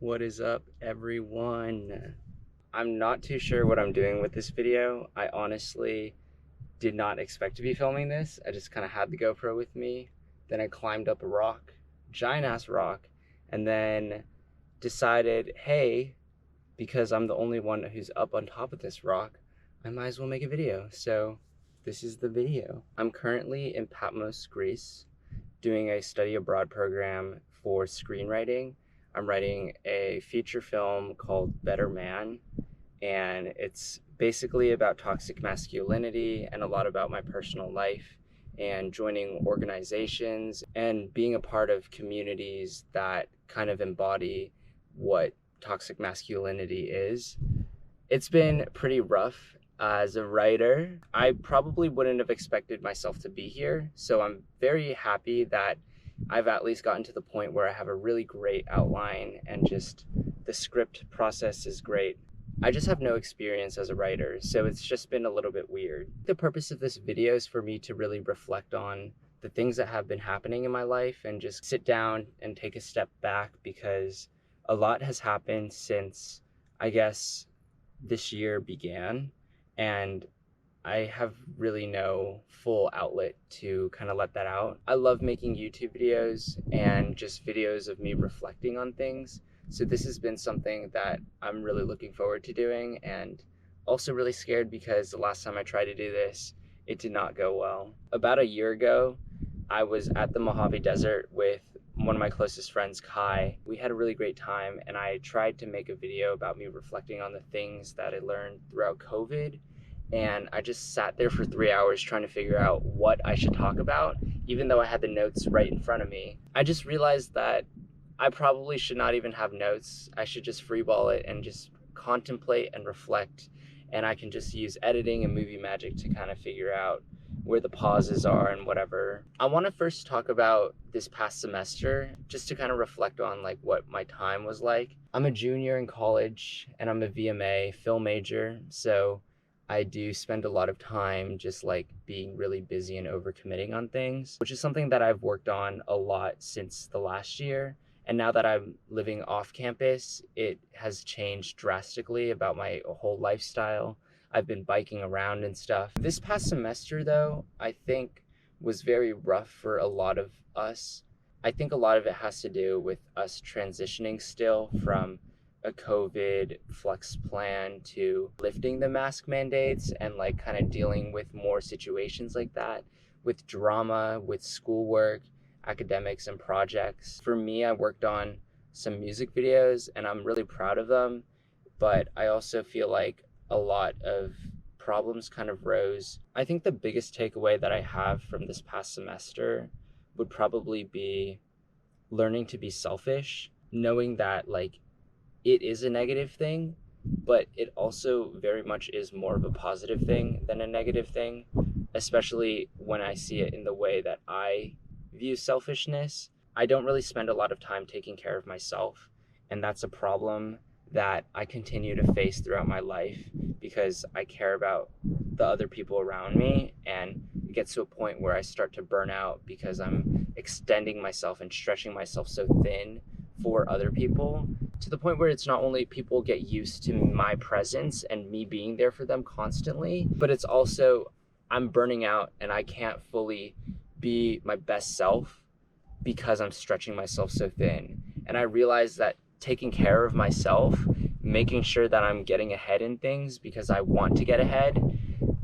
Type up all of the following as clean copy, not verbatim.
What is up, everyone? I'm not too sure what I'm doing with this video. I honestly did not expect to be filming this. I just kind of had the GoPro with me. Then I climbed up a rock, giant ass rock, and then decided, hey, because I'm the only one who's up on top of this rock, I might as well make a video. So this is the video. I'm currently in Patmos, Greece, doing a study abroad program for screenwriting. I'm writing a feature film called Better Man, and it's basically about toxic masculinity and a lot about my personal life and joining organizations and being a part of communities that kind of embody what toxic masculinity is. It's been pretty rough as a writer. I probably wouldn't have expected myself to be here, so I'm very happy that I've at least gotten to the point where I have a really great outline and just the script process is great. I just have no experience as a writer, so it's just been a little bit weird. The purpose of this video is for me to really reflect on the things that have been happening in my life and just sit down and take a step back, because a lot has happened since, I guess, this year began, and I have really no full outlet to kind of let that out. I love making YouTube videos and just videos of me reflecting on things. So this has been something that I'm really looking forward to doing, and also really scared because the last time I tried to do this, it did not go well. About a year ago, I was at the Mojave Desert with one of my closest friends, Kai. We had a really great time, and I tried to make a video about me reflecting on the things that I learned throughout COVID. And I just sat there for 3 hours trying to figure out what I should talk about, even though I had the notes right in front of me. I just realized that I probably should not even have notes. I should just freeball it and just contemplate and reflect. And I can just use editing and movie magic to kind of figure out where the pauses are and whatever. I want to first talk about this past semester, just to kind of reflect on like what my time was like. I'm a junior in college and I'm a VMA film major, so I do spend a lot of time just like being really busy and overcommitting on things, which is something that I've worked on a lot since the last year. And now that I'm living off campus, it has changed drastically about my whole lifestyle. I've been biking around and stuff. This past semester, though, I think was very rough for a lot of us. I think a lot of it has to do with us transitioning still from a COVID flex plan to lifting the mask mandates and like kind of dealing with more situations like that, with drama, with schoolwork, academics, and projects. For me, I worked on some music videos and I'm really proud of them, but I also feel like a lot of problems kind of rose. I think the biggest takeaway that I have from this past semester would probably be learning to be selfish, knowing that like it is a negative thing, but it also very much is more of a positive thing than a negative thing, especially when I see it in the way that I view selfishness. I don't really spend a lot of time taking care of myself, and that's a problem that I continue to face throughout my life because I care about the other people around me, and it gets to a point where I start to burn out because I'm extending myself and stretching myself so thin for other people, to the point where it's not only people get used to my presence and me being there for them constantly, but it's also I'm burning out and I can't fully be my best self because I'm stretching myself so thin. And I realize that taking care of myself, making sure that I'm getting ahead in things because I want to get ahead,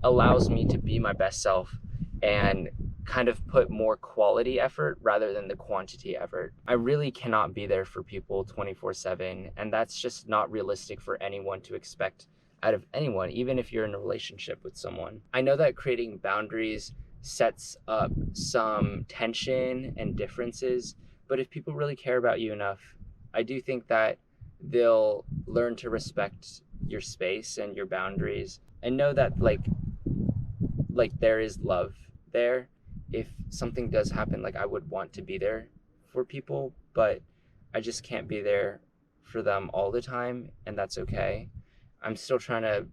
allows me to be my best self and kind of put more quality effort rather than the quantity effort. I really cannot be there for people 24/7, and that's just not realistic for anyone to expect out of anyone, even if you're in a relationship with someone. I know that creating boundaries sets up some tension and differences, but if people really care about you enough, I do think that they'll learn to respect your space and your boundaries and know that like there is love there. If something does happen, like I would want to be there for people, but I just can't be there for them all the time, and that's okay. I'm still trying to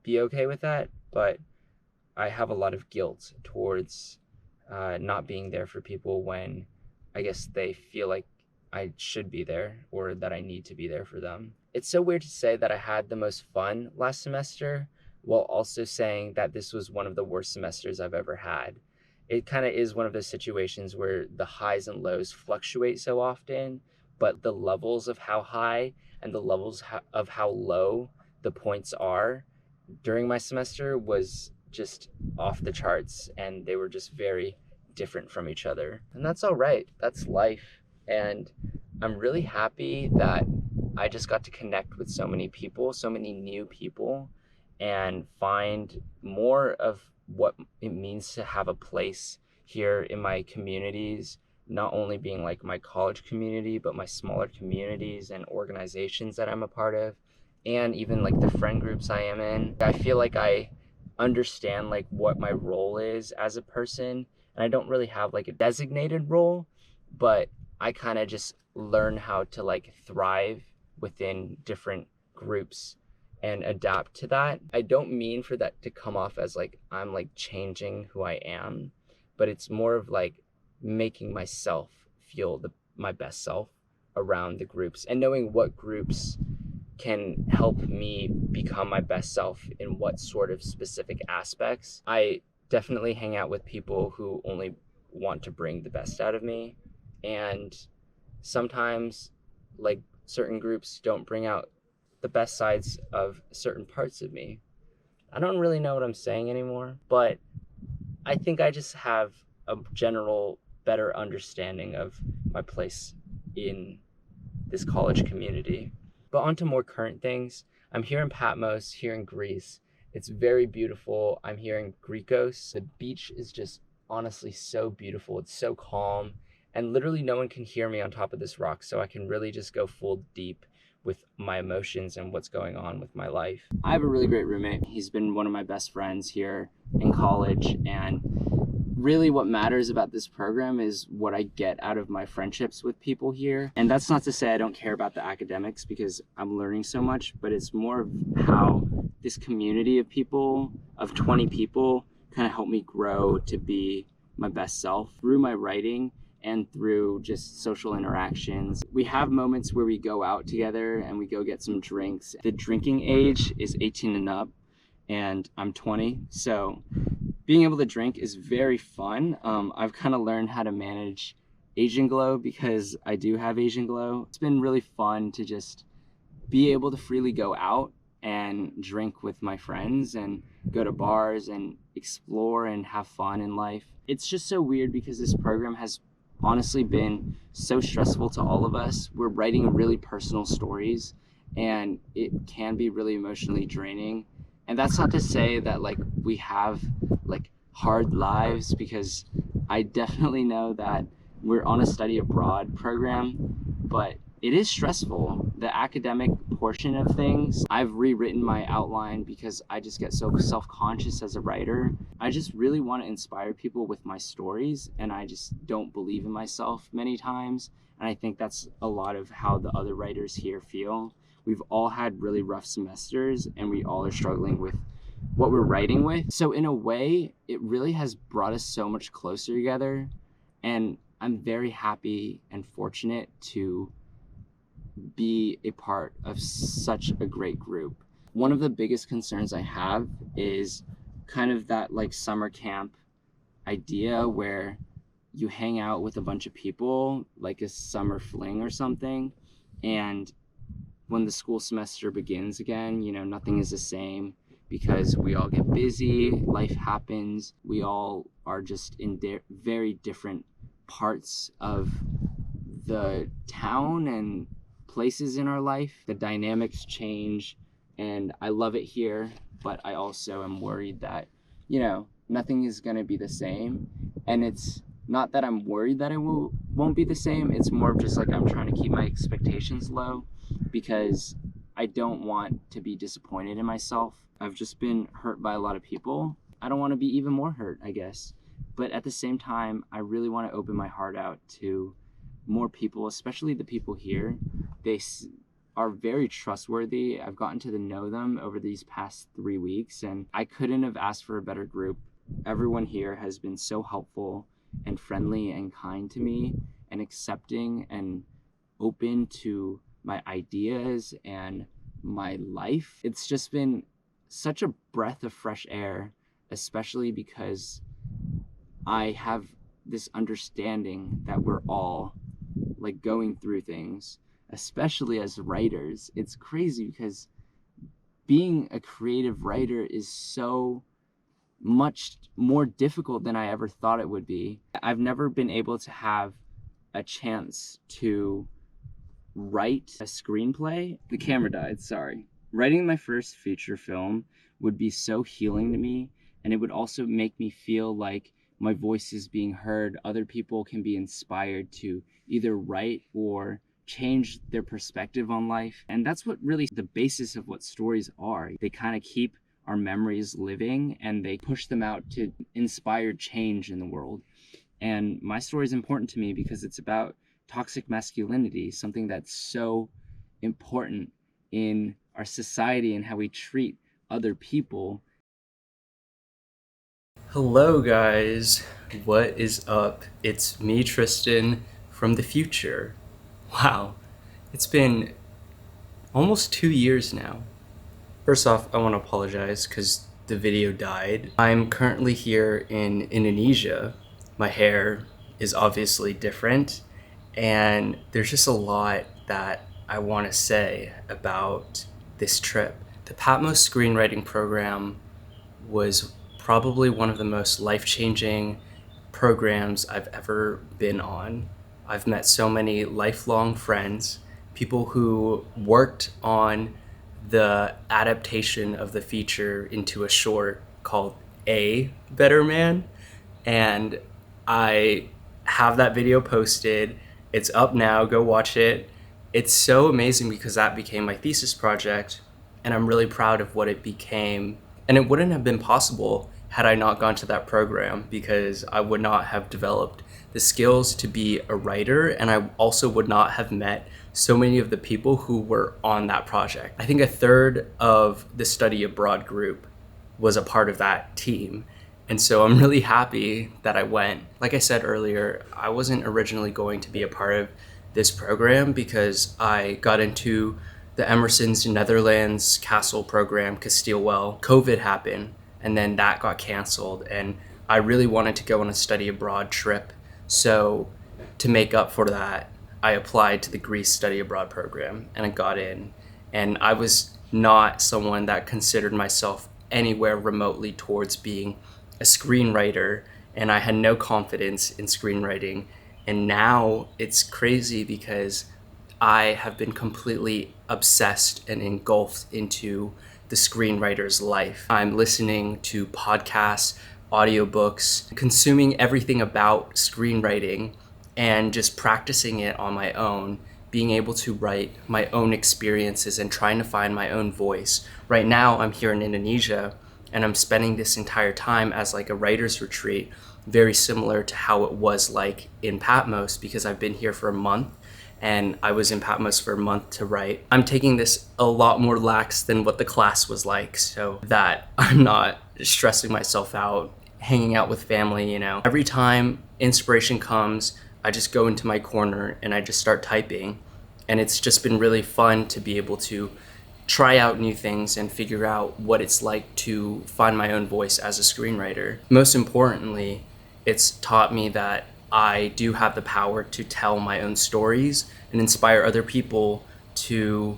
be okay with that, but I have a lot of guilt towards not being there for people when I guess they feel like I should be there or that I need to be there for them. It's so weird to say that I had the most fun last semester while also saying that this was one of the worst semesters I've ever had. It kind of is one of those situations where the highs and lows fluctuate so often, but the levels of how high and the levels of how low the points are during my semester was just off the charts, and they were just very different from each other. And that's all right. That's life. And I'm really happy that I just got to connect with so many people, so many new people, and find more of what it means to have a place here in my communities, not only being like my college community, but my smaller communities and organizations that I'm a part of, and even like the friend groups I am in. I feel like I understand like what my role is as a person, and I don't really have like a designated role, but I kind of just learn how to like thrive within different groups and adapt to that. I don't mean for that to come off as like I'm like changing who I am, but it's more of like making myself feel my best self around the groups and knowing what groups can help me become my best self in what sort of specific aspects. I definitely hang out with people who only want to bring the best out of me, and sometimes like certain groups don't bring out the best sides of certain parts of me. I don't really know what I'm saying anymore, but I think I just have a general better understanding of my place in this college community. But on to more current things. I'm here in Patmos, here in Greece. It's very beautiful. I'm here in Greekos. The beach is just honestly so beautiful. It's so calm. And literally no one can hear me on top of this rock, so I can really just go full deep with my emotions and what's going on with my life. I have a really great roommate. He's been one of my best friends here in college, and really what matters about this program is what I get out of my friendships with people here. And that's not to say I don't care about the academics, because I'm learning so much, but it's more of how this community of people, of 20 people, kind of helped me grow to be my best self through my writing and through just social interactions. We have moments where we go out together and we go get some drinks. The drinking age is 18 and up, and I'm 20, so being able to drink is very fun. I've kind of learned how to manage Asian glow because I do have Asian glow. It's been really fun to just be able to freely go out and drink with my friends and go to bars and explore and have fun in life. It's just so weird because this program has honestly been so stressful to all of us. We're writing really personal stories, and it can be really emotionally draining. And that's not to say that like we have like hard lives, because I definitely know that we're on a study abroad program, but it is stressful. The academic portion of things, I've rewritten my outline because I just get so self-conscious as a writer. I just really want to inspire people with my stories, and I just don't believe in myself many times. And I think that's a lot of how the other writers here feel. We've all had really rough semesters, and we all are struggling with what we're writing with. So in a way, it really has brought us so much closer together, and I'm very happy and fortunate to be a part of such a great group. One of the biggest concerns I have is kind of that like summer camp idea where you hang out with a bunch of people, like a summer fling or something, and when the school semester begins again, you know, nothing is the same because we all get busy, life happens, we all are just in very different parts of the town and places in our life. The dynamics change, and I love it here, but I also am worried that, you know, nothing is going to be the same. And it's not that I'm worried that it won't be the same. It's more of just like I'm trying to keep my expectations low because I don't want to be disappointed in myself. I've just been hurt by a lot of people. I don't want to be even more hurt, I guess. But at the same time, I really want to open my heart out to more people, especially the people here. They are very trustworthy. I've gotten to know them over these past 3 weeks, and I couldn't have asked for a better group. Everyone here has been so helpful and friendly and kind to me and accepting, and open to my ideas and my life. It's just been such a breath of fresh air, especially because I have this understanding that we're all like going through things, especially as writers. It's crazy because being a creative writer is so much more difficult than I ever thought it would be. I've never been able to have a chance to write a screenplay. The camera died, sorry. Writing my first feature film would be so healing to me, and it would also make me feel like my voice is being heard. Other people can be inspired to either write or change their perspective on life. And that's what really the basis of what stories are. They kind of keep our memories living and they push them out to inspire change in the world. And my story is important to me because it's about toxic masculinity, something that's so important in our society and how we treat other people. Hello guys, what is up? It's me, Tristan, from the future. Wow, it's been almost 2 years now. First off, I want to apologize because the video died. I'm currently here in Indonesia. My hair is obviously different, and there's just a lot that I want to say about this trip. The Patmos screenwriting program was probably one of the most life-changing programs I've ever been on. I've met so many lifelong friends, people who worked on the adaptation of the feature into a short called A Better Man, and I have that video posted. It's up now, go watch it. It's so amazing because that became my thesis project, and I'm really proud of what it became. And it wouldn't have been possible had I not gone to that program, because I would not have developed the skills to be a writer, and I also would not have met so many of the people who were on that project. I think a third of the study abroad group was a part of that team. And so I'm really happy that I went. Like I said earlier, I wasn't originally going to be a part of this program because I got into the Emerson's Netherlands Castle program, Castilwell. COVID happened, and then that got canceled, and I really wanted to go on a study abroad trip. So to make up for that, I applied to the Greece study abroad program, and I got in. And I was not someone that considered myself anywhere remotely towards being a screenwriter, and I had no confidence in screenwriting. And now it's crazy because I have been completely obsessed and engulfed into the screenwriter's life. I'm listening to podcasts, audiobooks, consuming everything about screenwriting and just practicing it on my own, being able to write my own experiences and trying to find my own voice. Right now, I'm here in Indonesia, and I'm spending this entire time as like a writer's retreat, very similar to how it was like in Patmos, because I've been here for a month and I was in Patmos for a month to write. I'm taking this a lot more lax than what the class was like, so that I'm not stressing myself out, hanging out with family, you know. Every time inspiration comes, I just go into my corner and I just start typing. And it's just been really fun to be able to try out new things and figure out what it's like to find my own voice as a screenwriter. Most importantly, it's taught me that I do have the power to tell my own stories and inspire other people to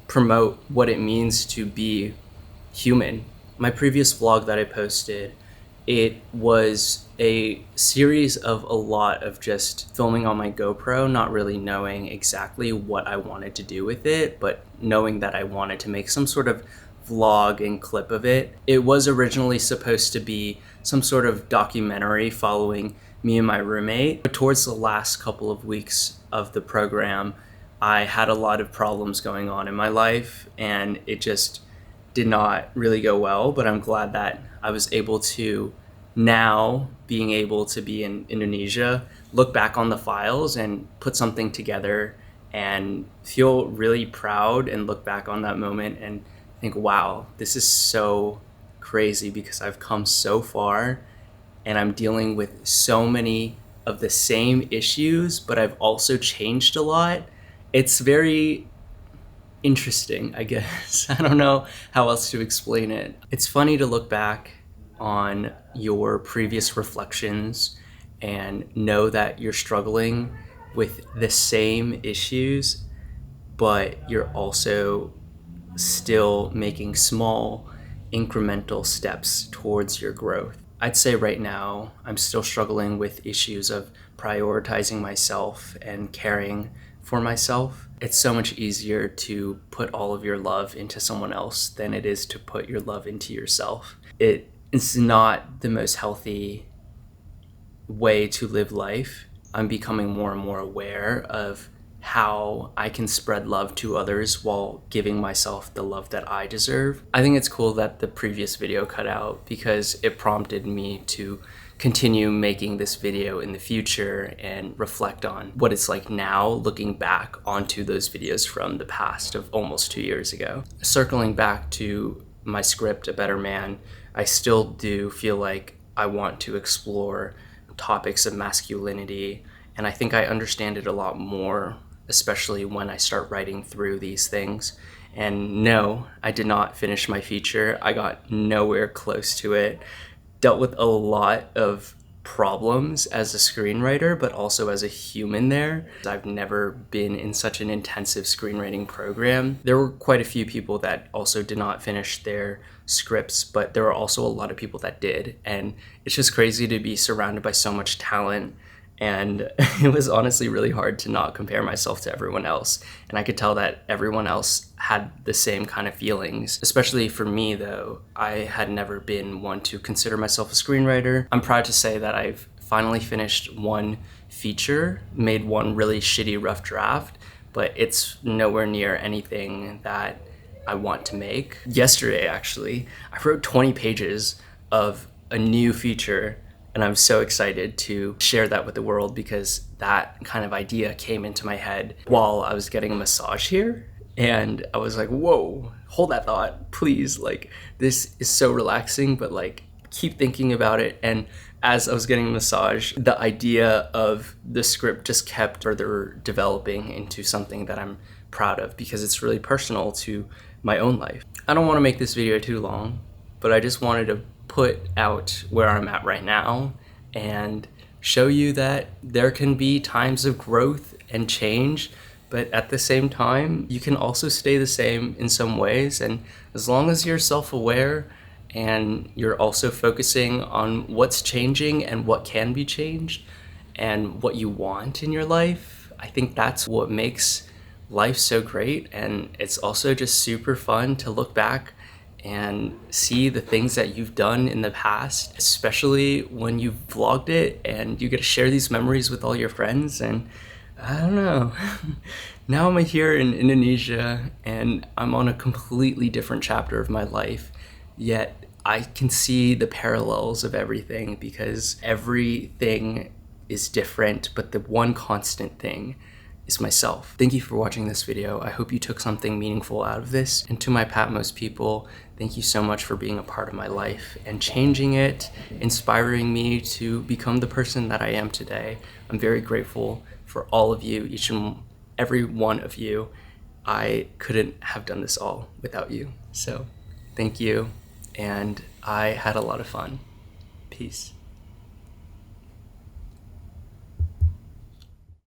promote what it means to be human. My previous vlog that I posted, it was a series of a lot of just filming on my GoPro, not really knowing exactly what I wanted to do with it, but knowing that I wanted to make some sort of vlog and clip of it. It was originally supposed to be some sort of documentary following me and my roommate. But towards the last couple of weeks of the program, I had a lot of problems going on in my life, and it just did not really go well. But I'm glad that I was able to, now being able to be in Indonesia, look back on the files and put something together and feel really proud and look back on that moment and think, wow, this is so crazy because I've come so far and I'm dealing with so many of the same issues, but I've also changed a lot. It's very interesting, I guess. I don't know how else to explain it. It's funny to look back on your previous reflections and know that you're struggling with the same issues, but you're also still making small incremental steps towards your growth. I'd say right now I'm still struggling with issues of prioritizing myself and caring for myself. It's so much easier to put all of your love into someone else than it is to put your love into yourself. It's not the most healthy way to live life. I'm becoming more and more aware of how I can spread love to others while giving myself the love that I deserve. I think it's cool that the previous video cut out because it prompted me to continue making this video in the future and reflect on what it's like now looking back onto those videos from the past of almost 2 years ago. Circling back to my script, A Better Man, I still do feel like I want to explore topics of masculinity, and I think I understand it a lot more, especially when I start writing through these things. And no, I did not finish my feature. I got nowhere close to it. Dealt with a lot of problems as a screenwriter, but also as a human there. I've never been in such an intensive screenwriting program. There were quite a few people that also did not finish their scripts, but there were also a lot of people that did. And it's just crazy to be surrounded by so much talent. And it was honestly really hard to not compare myself to everyone else. And I could tell that everyone else had the same kind of feelings. Especially for me, though, I had never been one to consider myself a screenwriter. I'm proud to say that I've finally finished one feature, made one really shitty rough draft, but it's nowhere near anything that I want to make. Yesterday, actually, I wrote 20 pages of a new feature, and I'm so excited to share that with the world because that kind of idea came into my head while I was getting a massage here. And I was like, whoa, hold that thought, please. Like, this is so relaxing, but like, keep thinking about it. And as I was getting a massage, the idea of the script just kept further developing into something that I'm proud of because it's really personal to my own life. I don't want to make this video too long, but I just wanted to put out where I'm at right now and show you that there can be times of growth and change, but at the same time, you can also stay the same in some ways. And as long as you're self-aware and you're also focusing on what's changing and what can be changed and what you want in your life, I think that's what makes life so great. And it's also just super fun to look back and see the things that you've done in the past, especially when you've vlogged it and you get to share these memories with all your friends. And I don't know, now I'm here in Indonesia and I'm on a completely different chapter of my life, yet I can see the parallels of everything because everything is different, but the one constant thing is myself. Thank you for watching this video. I hope you took something meaningful out of this. And to my Patmos people, thank you so much for being a part of my life and changing it, inspiring me to become the person that I am today. I'm very grateful for all of you, each and every one of you. I couldn't have done this all without you. So thank you. And I had a lot of fun. Peace.